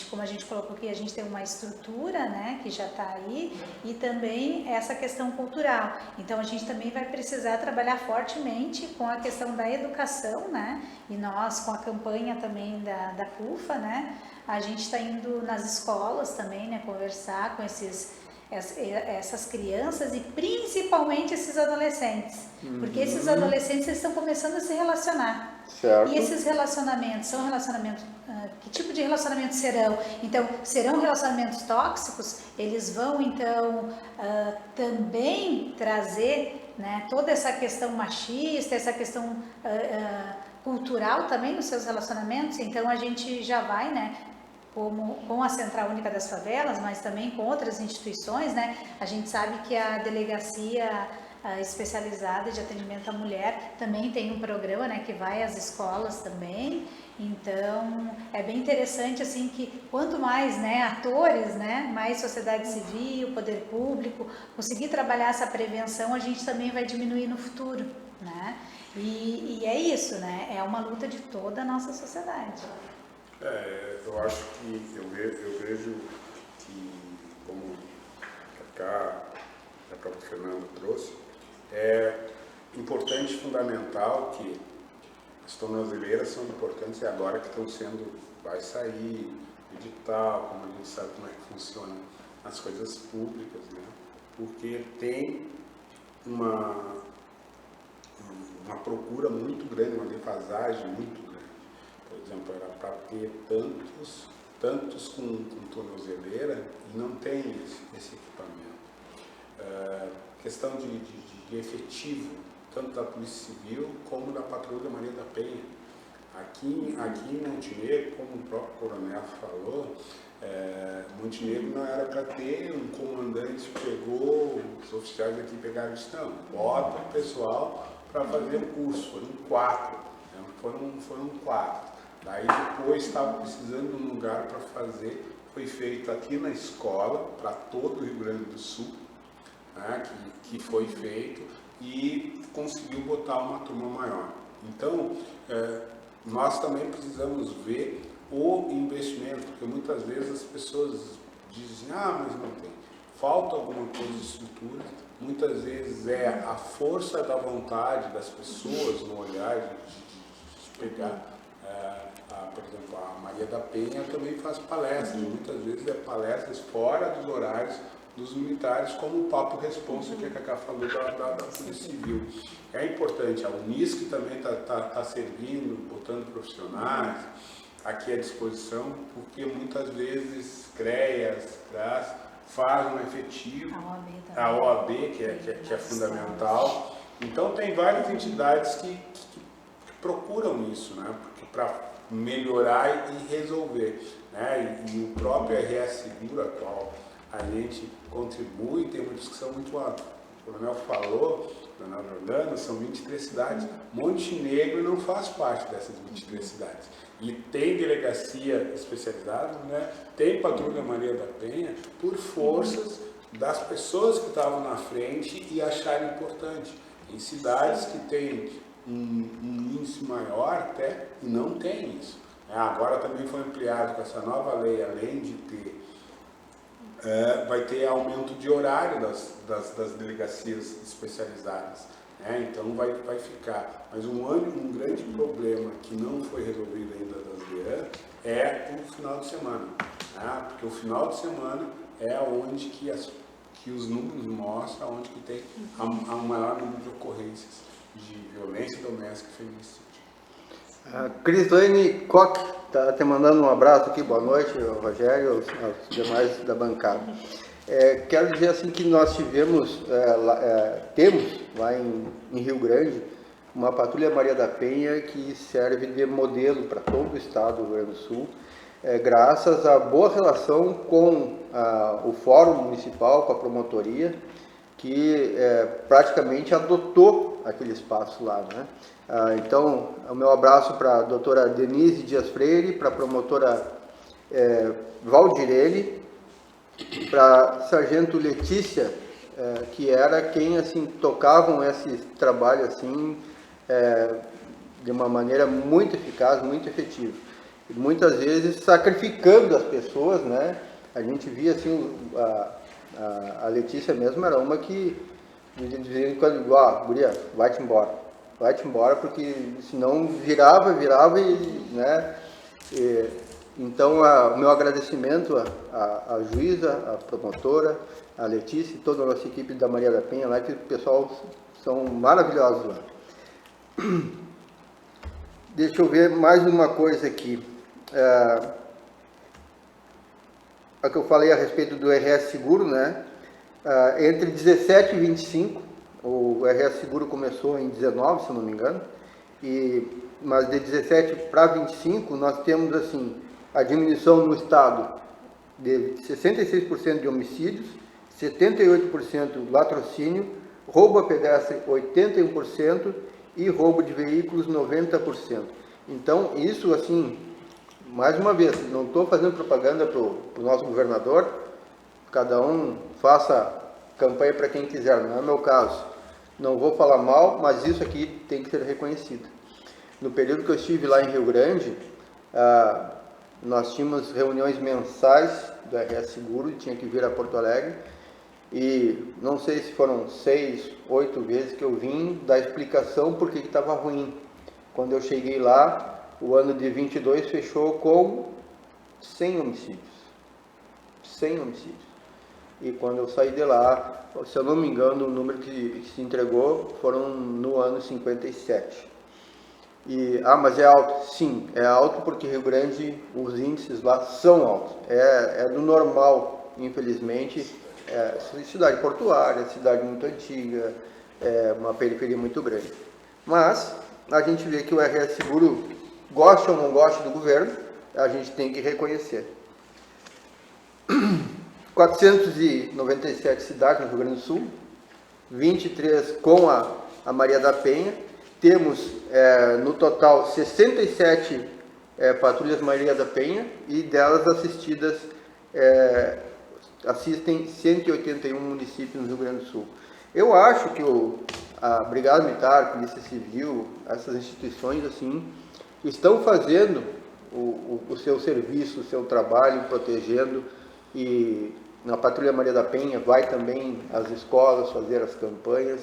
Como a gente colocou aqui, a gente tem uma estrutura, né, que já está aí, e também essa questão cultural. Então a gente também vai precisar trabalhar fortemente com a questão da educação, né? E nós, com a campanha também da CUFA, né, a gente está indo nas escolas também, né, conversar com essas crianças e principalmente esses adolescentes, porque esses adolescentes estão começando a se relacionar. Certo. E esses relacionamentos são relacionamentos, que tipo de relacionamentos serão? Então, serão relacionamentos tóxicos? Eles vão então também trazer, né, toda essa questão machista, essa questão cultural também nos seus relacionamentos. Então a gente já vai, né, com a Central Única das Favelas, mas também com outras instituições, né? A gente sabe que a Delegacia Especializada de Atendimento à Mulher também tem um programa, né, que vai às escolas também. Então, é bem interessante, assim, que quanto mais, né, atores, né, mais sociedade civil, poder público, conseguir trabalhar essa prevenção, a gente também vai diminuir no futuro, né? E é isso, né? É uma luta de toda a nossa sociedade. Eu acho que eu vejo que, como a própria Fernanda trouxe, é importante, fundamental que as tornozeleiras são importantes e agora que vai sair edital, como a gente sabe como é que funciona as coisas públicas, né? Porque tem uma procura muito grande, uma defasagem muito grande. Por exemplo, era para ter tantos com tornozeleira e não tem esse equipamento. Questão de efetivo, tanto da Polícia Civil como da Patrulha Maria da Penha. Aqui em Montenegro, como o próprio coronel falou, Montenegro não era para ter um comandante que pegou, os oficiais aqui pegaram e disseram, bota o pessoal para fazer o curso, foram quatro. Daí depois estava precisando de um lugar para fazer, foi feito aqui na escola, para todo o Rio Grande do Sul, né, que foi feito e conseguiu botar uma turma maior. Então, nós também precisamos ver o investimento, porque muitas vezes as pessoas dizem, mas não tem. Falta alguma coisa de estrutura, muitas vezes é a força da vontade das pessoas no olhar de pegar. Por exemplo, a Maria da Penha também faz palestras, muitas vezes palestras fora dos horários dos militares, como o Papo Responsa que a Cacá falou da Polícia Civil. É importante, a Unisc também está servindo, botando profissionais aqui à disposição, porque muitas vezes CREAS, faz um efetivo, a OAB que é fundamental. Então tem várias entidades que procuram isso, né? Porque para melhorar e resolver, né? E o próprio RS Seguro, a qual a gente contribui, tem uma discussão muito ampla. O coronel falou, o coronel Jordano, são 23 cidades, Montenegro não faz parte dessas 23 cidades. E tem delegacia especializada, né? Tem Patrulha Maria da Penha, por forças das pessoas que estavam na frente e acharam importante. Em cidades que têm um índice maior até, e não tem isso. Agora também foi ampliado com essa nova lei, além de ter, vai ter aumento de horário das delegacias especializadas. Então vai ficar. Mas um grande problema que não foi resolvido ainda das DEAN é o final de semana. Porque o final de semana é onde que os números mostram, onde que tem o maior número de ocorrências de violência doméstica e feminicídio. A Crislane Koch está te mandando um abraço aqui, boa noite, Rogério, aos demais da bancada. Quero dizer assim que nós temos lá em Rio Grande uma Patrulha Maria da Penha que serve de modelo para todo o estado do Rio Grande do Sul, graças à boa relação com o Fórum Municipal, com a promotoria, que praticamente adotou aquele espaço lá, né? Então, o meu abraço para a doutora Denise Dias Freire, para a promotora Valdirene, para Sargento Letícia, que era quem assim tocavam esse trabalho assim de uma maneira muito eficaz, muito efetiva. E muitas vezes sacrificando as pessoas, né? A gente via assim, a Letícia mesmo era uma que dizia quando, guria, vai-te embora, porque senão virava e, né? Então, o meu agradecimento à juíza, à promotora, à Letícia e toda a nossa equipe da Maria da Penha lá, que o pessoal são maravilhosos lá. Deixa eu ver mais uma coisa aqui. A que eu falei a respeito do RS Seguro, né? Entre 17 e 25, o RS Seguro começou em 19, se eu não me engano, mas de 17 para 25 nós temos assim a diminuição no estado de 66% de homicídios, 78% latrocínio, roubo a pedestre 81% e roubo de veículos 90%. Então isso assim, mais uma vez, não estou fazendo propaganda para o nosso governador, cada um faça campanha para quem quiser, não é meu caso. Não vou falar mal, mas isso aqui tem que ser reconhecido. No período que eu estive lá em Rio Grande, nós tínhamos reuniões mensais do RS Seguro, tinha que vir a Porto Alegre, e não sei se foram 6, 8 vezes que eu vim dar explicação por que estava ruim. Quando eu cheguei lá, o ano de 22 fechou com 100 homicídios. 100 homicídios. E quando eu saí de lá, se eu não me engano, o número que se entregou foram no ano 57. Mas é alto? Sim, é alto porque Rio Grande, os índices lá são altos. É do normal, infelizmente. Cidade portuária, cidade muito antiga, uma periferia muito grande. Mas a gente vê que o RS Seguro, goste ou não goste do governo, a gente tem que reconhecer. 497 cidades no Rio Grande do Sul, 23 com a Maria da Penha. Temos, no total, 67 patrulhas Maria da Penha e delas assistem 181 municípios no Rio Grande do Sul. Eu acho que a Brigada Militar, a Polícia Civil, essas instituições assim, estão fazendo o seu serviço, o seu trabalho, protegendo, e a Patrulha Maria da Penha vai também às escolas fazer as campanhas,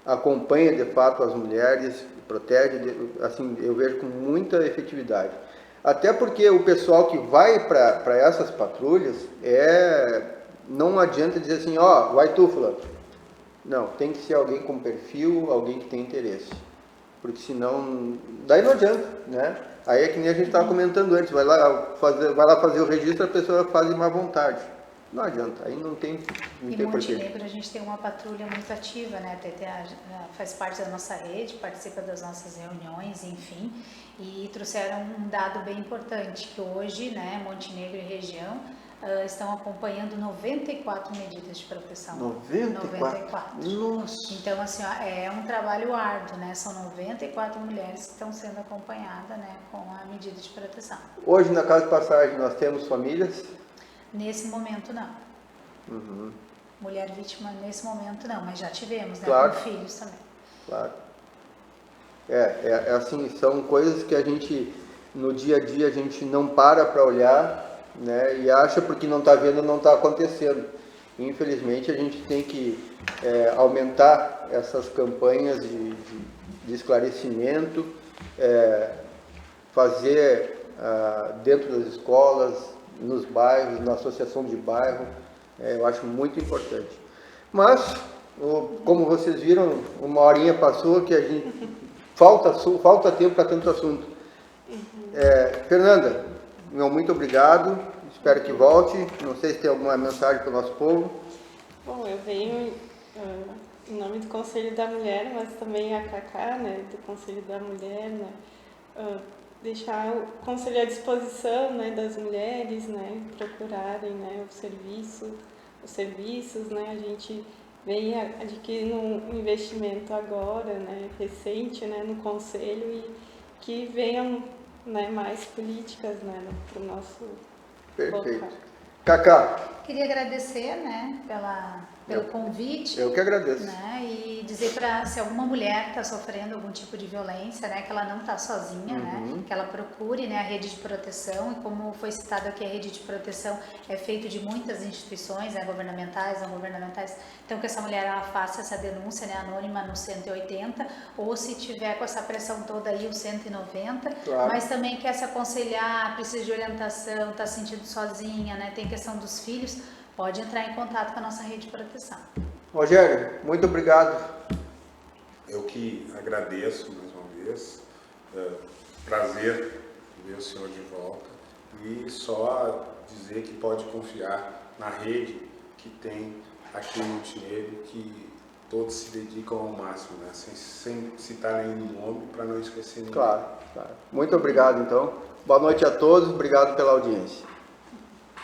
acompanha de fato as mulheres, protege, assim, eu vejo com muita efetividade. Até porque o pessoal que vai para essas patrulhas, não adianta dizer assim, vai tu, fulano. Não, tem que ser alguém com perfil, alguém que tem interesse. Porque senão, daí não adianta, né? Aí é que nem a gente estava comentando antes, vai lá fazer o registro, a pessoa faz de má vontade. Não adianta, aí não tem porquê. Em Montenegro a gente tem uma patrulha muito ativa, né? A TTA faz parte da nossa rede, participa das nossas reuniões, enfim, e trouxeram um dado bem importante, que hoje, né, Montenegro e região estão acompanhando 94 medidas de proteção. 94? Nossa! Então, assim, é um trabalho árduo, né? São 94 mulheres que estão sendo acompanhadas, né, com a medida de proteção. Hoje, na Casa de Passagem, nós temos famílias? Nesse momento, não. Uhum. Mulher vítima, nesse momento, não, mas já tivemos, né? Claro. Com filhos também. Claro. Assim, são coisas que a gente, no dia a dia, a gente não para olhar, né? E acha porque não está vendo, não está acontecendo. Infelizmente, a gente tem que aumentar essas campanhas de esclarecimento, fazer dentro das escolas, nos bairros, na associação de bairro, eu acho muito importante. Mas, como vocês viram, uma horinha passou que a gente falta tempo para tanto assunto. Fernanda, muito obrigado, espero que volte. Não sei se tem alguma mensagem para o nosso povo. Bom, eu venho em nome do Conselho da Mulher, mas também a Cacá, né, do Conselho da Mulher, né, deixar o Conselho à disposição, né, das mulheres, né, procurarem, né, os serviços, né, a gente vem adquirindo um investimento agora, né, recente, né, no Conselho, e que venham, né, mais políticas, né, para o nosso Perfeito. voltar. Cacá, Queria agradecer, né, pelo convite. eu que agradeço. Né, e dizer para se alguma mulher está sofrendo algum tipo de violência, né, que ela não está sozinha, né, que ela procure, né, a rede de proteção. E como foi citado aqui, a rede de proteção é feita de muitas instituições, né, governamentais, não governamentais. Então que essa mulher ela faça essa denúncia, né, anônima no 180, ou se tiver com essa pressão toda aí o 190. Claro. Mas também quer se aconselhar, precisa de orientação, está se sentindo sozinha, né, tem questão dos filhos, pode entrar em contato com a nossa rede de proteção. Rogério, muito obrigado. Eu que agradeço mais uma vez. Prazer ver o senhor de volta. E só dizer que pode confiar na rede que tem aqui no Montenegro, que todos se dedicam ao máximo, né? Sem citar nenhum nome, para não esquecer ninguém. Claro, claro. Muito obrigado, então. Boa noite a todos, obrigado pela audiência.